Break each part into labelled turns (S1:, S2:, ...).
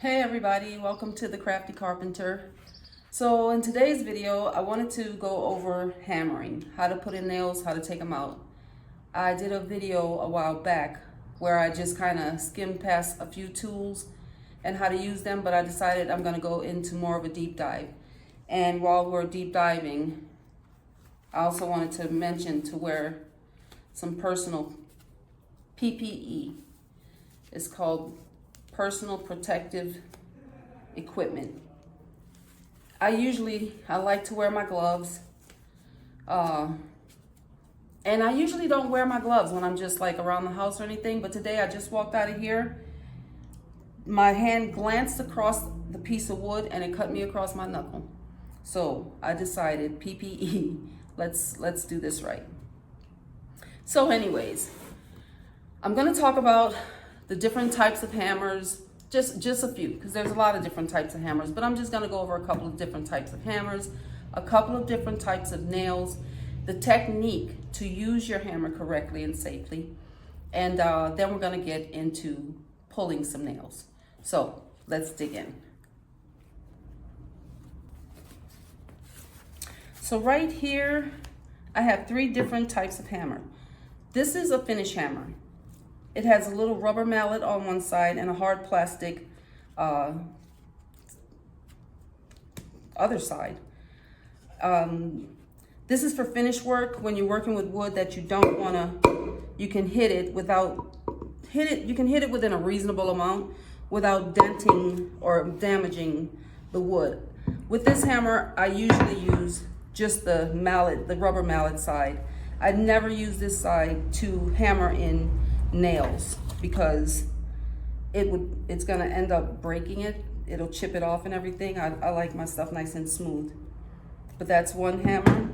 S1: Hey everybody, welcome to the Crafty Carpenter. So in today's video, I wanted to go over hammering, how to put in nails, how to take them out. I did a video a while back where I just kind of skimmed past a few tools and how to use them, but I decided I'm going to go into more of a deep dive. And while we're deep diving, I also wanted to mention to wear some personal PPE. It's called personal protective equipment. I like to wear my gloves, and I usually don't wear my gloves when I'm just like around the house or anything, but today I just walked out of here, my hand glanced across the piece of wood and it cut me across my knuckle. So I decided PPE, let's do this right. So anyways, I'm gonna talk about the different types of hammers, just a few, because there's a lot of different types of hammers, but I'm just gonna go over a couple of different types of hammers, a couple of different types of nails, the technique to use your hammer correctly and safely, and then we're gonna get into pulling some nails. So let's dig in. So right here, I have 3 different types of hammer. This is a finish hammer. It has a little rubber mallet on one side and a hard plastic other side. This is for finish work when you're working with wood that you don't want to, you can hit it within a reasonable amount without denting or damaging the wood. With this hammer, I usually use just the mallet, the rubber mallet side. I never use this side to hammer in nails because it's gonna end up breaking it. It'll chip it off and everything. I like my stuff nice and smooth. But that's one hammer.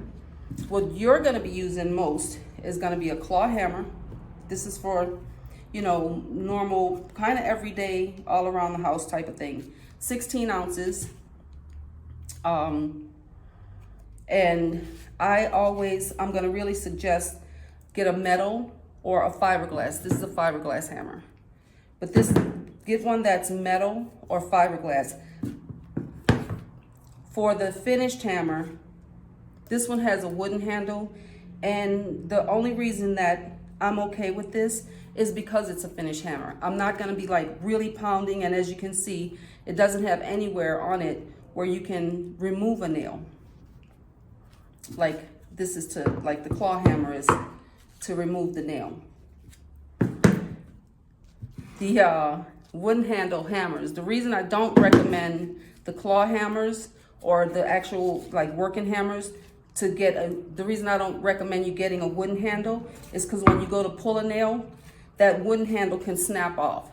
S1: What you're gonna be using most is gonna be a claw hammer. This is for, you know, normal, kind of everyday, all around the house type of thing. 16 ounces. And I'm gonna really suggest get a metal or a fiberglass. This is a fiberglass hammer. But get one that's metal or fiberglass. For the finished hammer, this one has a wooden handle, and the only reason that I'm okay with this is because it's a finished hammer. I'm not gonna be like really pounding, and as you can see, it doesn't have anywhere on it where you can remove a nail. Like this is like the claw hammer is to remove the nail. The wooden handle hammers, the reason I don't recommend the claw hammers or the actual like working hammers the reason I don't recommend you getting a wooden handle is because when you go to pull a nail, that wooden handle can snap off.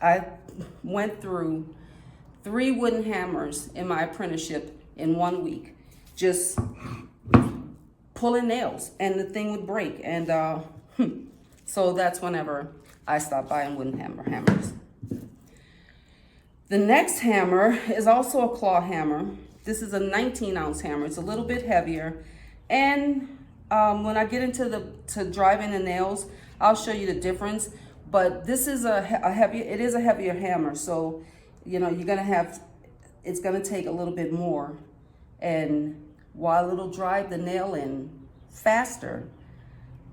S1: I went through 3 wooden hammers in my apprenticeship in 1 week, just pulling nails, and the thing would break. And so that's whenever I stopped buying wooden hammers. The next hammer is also a claw hammer. This is a 19-ounce hammer. It's a little bit heavier. And when I get into to driving the nails, I'll show you the difference. But this is it is a heavier hammer. So, you know, it's gonna take a little bit more. And while it'll drive the nail in faster,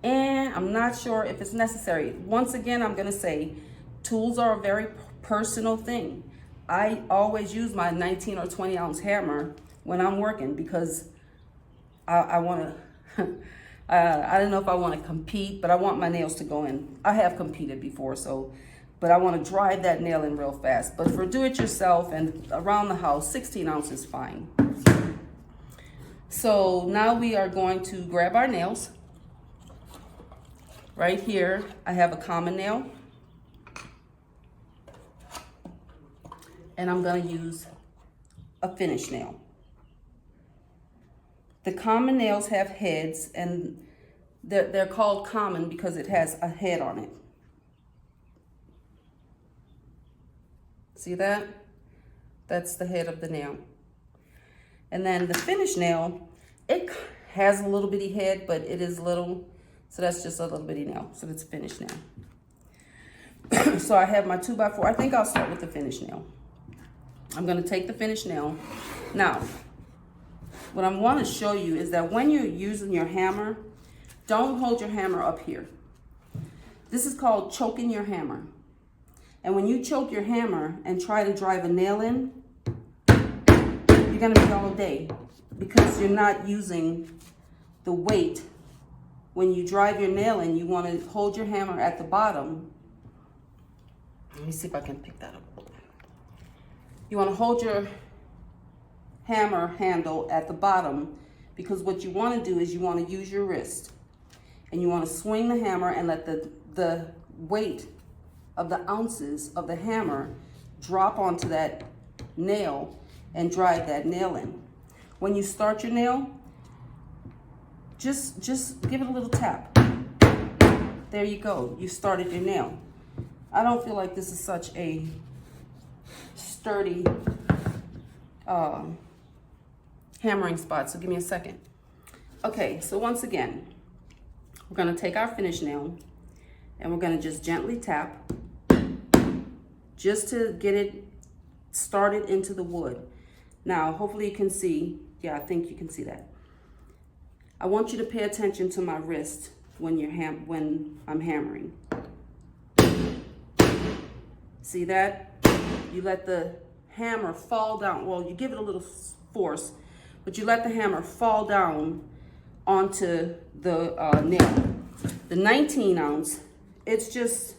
S1: and I'm not sure if it's necessary. Once again, I'm gonna say tools are a very personal thing. I always use my 19 or 20 ounce hammer when I'm working because I wanna, I don't know if I wanna compete, but I want my nails to go in. I have competed before, but I wanna drive that nail in real fast. But for do-it-yourself and around the house, 16 ounces is fine. So now we are going to grab our nails. Right here, I have a common nail. And I'm gonna use a finish nail. The common nails have heads, and they're called common because it has a head on it. See that? That's the head of the nail. And then the finish nail, it has a little bitty head, but it is little, so that's just a little bitty nail. So it's a finish nail. So I have my 2x4. I think I'll start with the finish nail. I'm gonna take the finished nail. Now, what I want to show you is that when you're using your hammer, don't hold your hammer up here. This is called choking your hammer. And when you choke your hammer and try to drive a nail in, you're gonna be all day because you're not using the weight. When you drive your nail in, you want to hold your hammer at the bottom. Let me see if I can pick that up. You want to hold your hammer handle at the bottom because what you want to do is you want to use your wrist and you want to swing the hammer and let the weight of the ounces of the hammer drop onto that nail and drive that nail in. When you start your nail, just give it a little tap. There you go. You started your nail. I don't feel like this is such a sturdy hammering spot, so give me a second. Okay, so once again, we're gonna take our finished nail and we're gonna just gently tap just to get it started into the wood. Now, hopefully you can see, yeah, I think you can see that. I want you to pay attention to my wrist when I'm hammering. See that? You let the hammer fall down. Well, you give it a little force, but you let the hammer fall down onto the nail. The 19 ounce, it's just,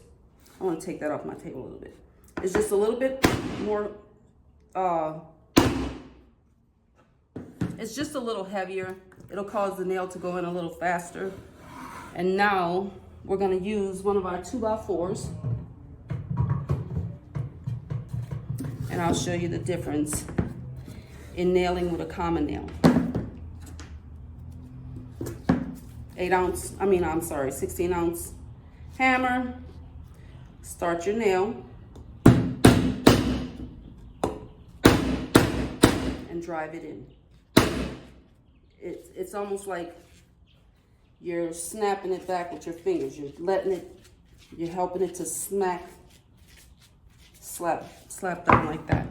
S1: I want to take that off my table a little bit. It's just a little bit more, it's just a little heavier. It'll cause the nail to go in a little faster. And now we're gonna use one of our 2x4s. And I'll show you the difference in nailing with a common nail. 16 ounce hammer. Start your nail. And drive it in. It's almost like you're snapping it back with your fingers. You're helping it to slap down like that.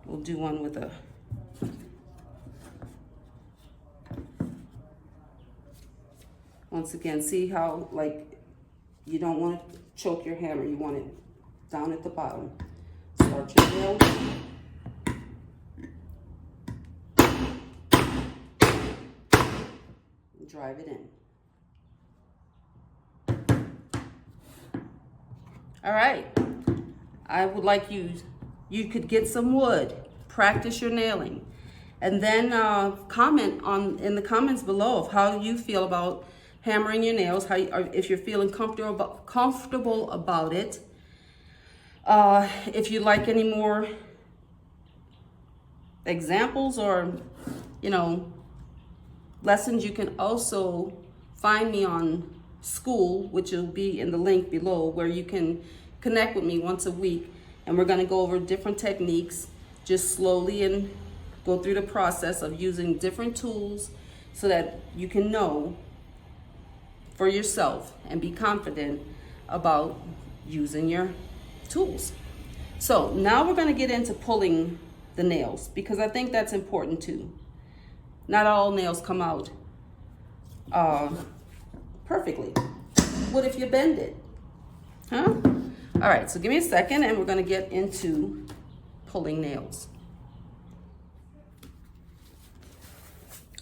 S1: We'll do one with a, once again, see how like you don't want to choke your hammer. You want it down at the bottom. Start your nail. Drive it in. All right. I would like you could get some wood, practice your nailing, and then comment in the comments below of how you feel about hammering your nails, if you're feeling comfortable about it. If you'd like any more examples or, lessons, you can also find me on School, which will be in the link below, where you can connect with me once a week, and we're going to go over different techniques just slowly and go through the process of using different tools so that you can know for yourself and be confident about using your tools. So now we're going to get into pulling the nails, because I think that's important too. Not all nails come out perfectly. What if you bend it? Huh? All right, so give me a second and we're gonna get into pulling nails.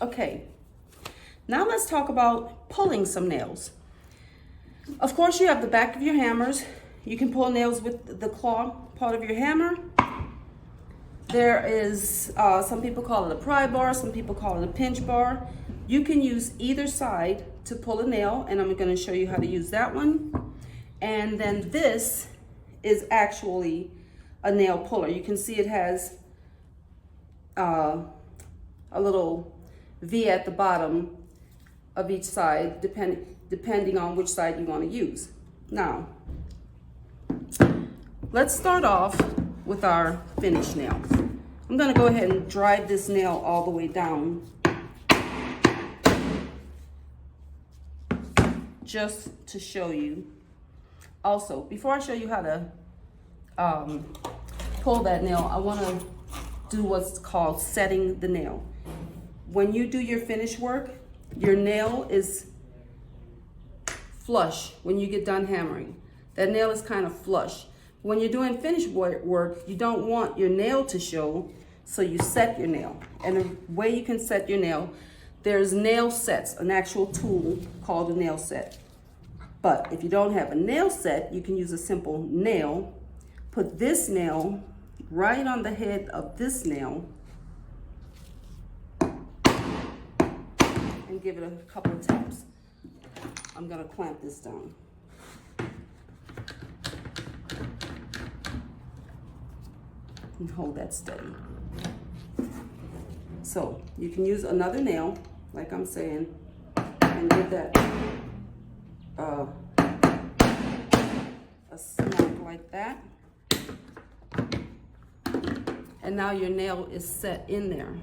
S1: Okay, now let's talk about pulling some nails. Of course, you have the back of your hammers. You can pull nails with the claw part of your hammer. There is, some people call it a pry bar, some people call it a pinch bar. You can use either side to pull a nail, and I'm going to show you how to use that one. And then this is actually a nail puller. You can see it has a little V at the bottom of each side, depending on which side you want to use. Now, let's start off with our finished nail. I'm going to go ahead and drive this nail all the way down, just to show you. Also, before I show you how to pull that nail, I want to do what's called setting the nail. When you do your finish work, your nail is flush when you get done hammering. That nail is kind of flush. When you're doing finish work, you don't want your nail to show, so you set your nail. And the way you can set your nail, there's nail sets, an actual tool called a nail set. But if you don't have a nail set, you can use a simple nail. Put this nail right on the head of this nail and give it a couple of taps. I'm gonna clamp this down. And hold that steady. So you can use another nail, like I'm saying, and give that a smack like that. And now your nail is set in there.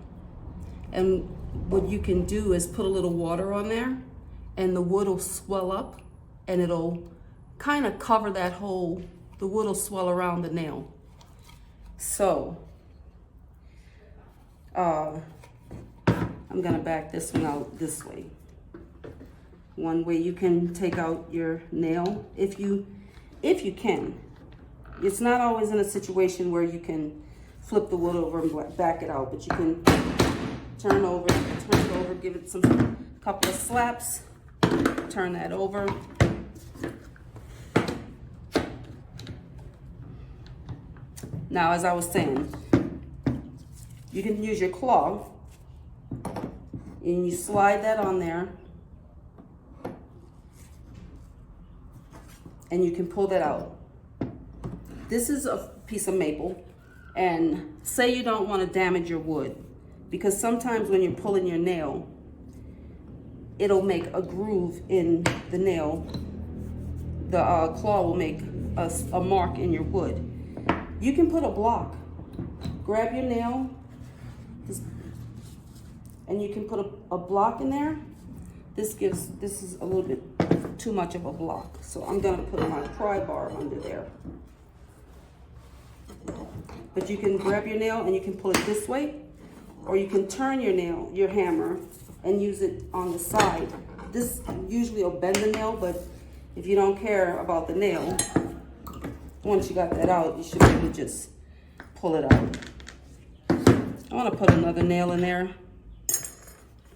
S1: And what you can do is put a little water on there, and the wood will swell up, and it'll kind of cover that hole. The wood will swell around the nail. So, I'm gonna back this one out this way. One way you can take out your nail, if you can. It's not always in a situation where you can flip the wood over and back it out, but you can turn it over, give it some couple of slaps, turn that over. Now, as I was saying, you can use your claw and you slide that on there and you can pull that out. This is a piece of maple, and say you don't want to damage your wood, because sometimes when you're pulling your nail, it'll make a groove in the nail. The claw will make a mark in your wood. You can put a block. Grab your nail, and you can put a block in there. This is a little bit too much of a block, so I'm gonna put my pry bar under there. But you can grab your nail and you can pull it this way, or you can turn your hammer, and use it on the side. This usually will bend the nail, but if you don't care about the nail, once you got that out, you should be able to just pull it out. I want to put another nail in there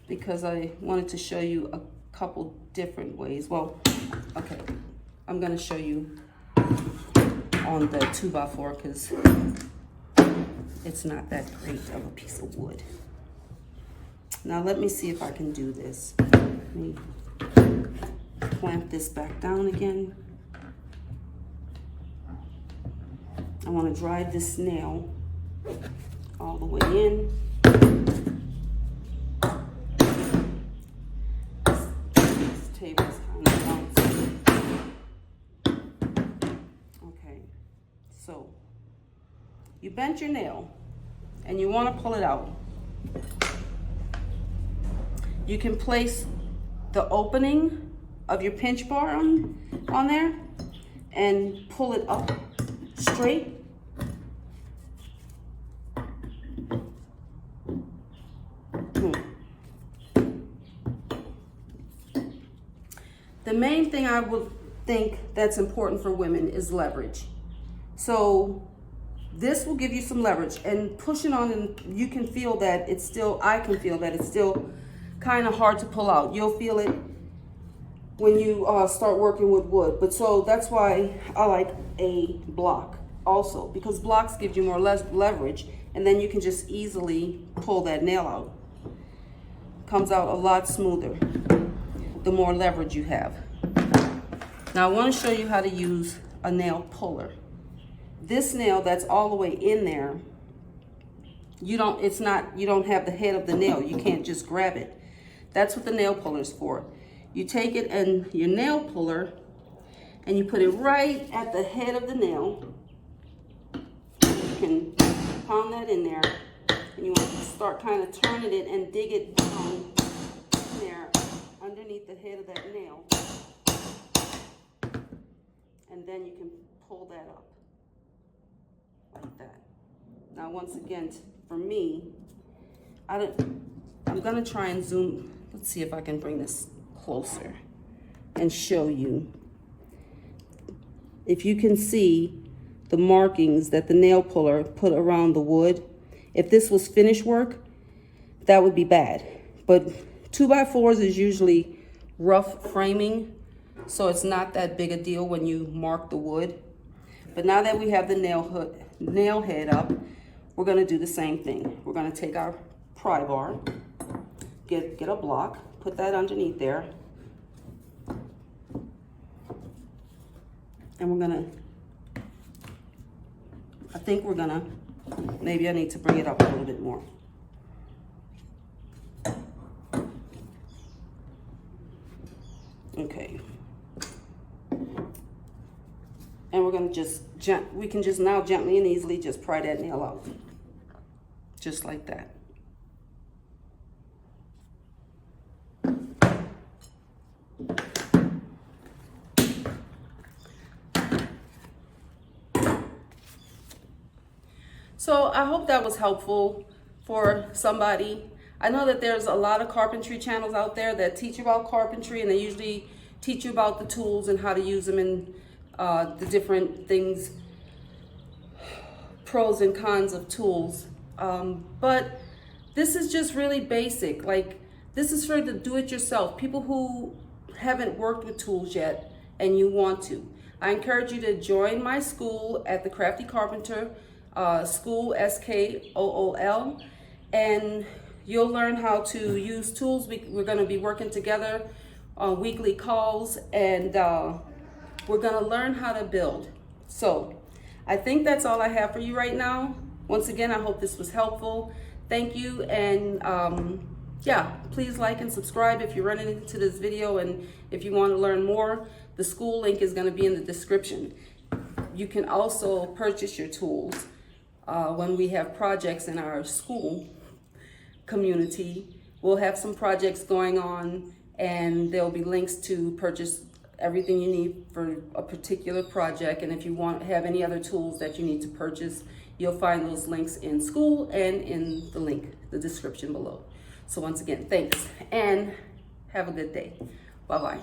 S1: because I wanted to show you a couple different ways. Well, okay, I'm going to show you on the 2x4 because it's not that great of a piece of wood. Now let me see if I can do this. Let me clamp this back down again. I want to drive this nail all the way in. This table is kind of bouncy. Okay, so you bent your nail and you want to pull it out. You can place the opening of your pinch bar on there and pull it up straight. The main thing I would think that's important for women is leverage. So this will give you some leverage, and pushing on, and you can feel that it's still, I can feel that it's still kind of hard to pull out. You'll feel it when you start working with wood. But so that's why I like a block also, because blocks give you more leverage, and then you can just easily pull that nail out. Comes out a lot smoother the more leverage you have. Now I want to show you how to use a nail puller. This nail that's all the way in there, you don't have the head of the nail. You can't just grab it. That's what the nail puller is for. You take it and your nail puller and you put it right at the head of the nail. You can pound that in there, and you want to start kind of turning it and dig it down in there underneath the head of that nail. And then you can pull that up like that. Now, once again, for me, I'm gonna try and zoom. Let's see if I can bring this closer and show you. If you can see the markings that the nail puller put around the wood, if this was finish work, that would be bad. But 2x4s is usually rough framing, so it's not that big a deal when you mark the wood. But now that we have the nail head up, we're gonna do the same thing. We're gonna take our pry bar, get a block, put that underneath there, and we're gonna, I think we're gonna, maybe I need to bring it up a little bit more. Okay. And we're gonna we can just now gently and easily just pry that nail out. Just like that. So I hope that was helpful for somebody. I know that there's a lot of carpentry channels out there that teach about carpentry, and they usually teach you about the tools and how to use them in the different things, pros and cons of tools. But this is just really basic. Like, this is for the do-it-yourself, people who haven't worked with tools yet and you want to. I encourage you to join my school at the Crafty Carpenter School, SKOOL, and you'll learn how to use tools. We're going to be working together on weekly calls, and we're going to learn how to build. So I think that's all I have for you right now. Once again, I hope this was helpful. Thank you, and yeah, please like and subscribe if you're running into this video, and if you want to learn more, the school link is going to be in the description. You can also purchase your tools when we have projects in our school community. We'll have some projects going on, and there'll be links to purchase everything you need for a particular project. And if you have any other tools that you need to purchase, you'll find those links in school and in the description below. So once again, thanks, and have a good day. Bye-bye.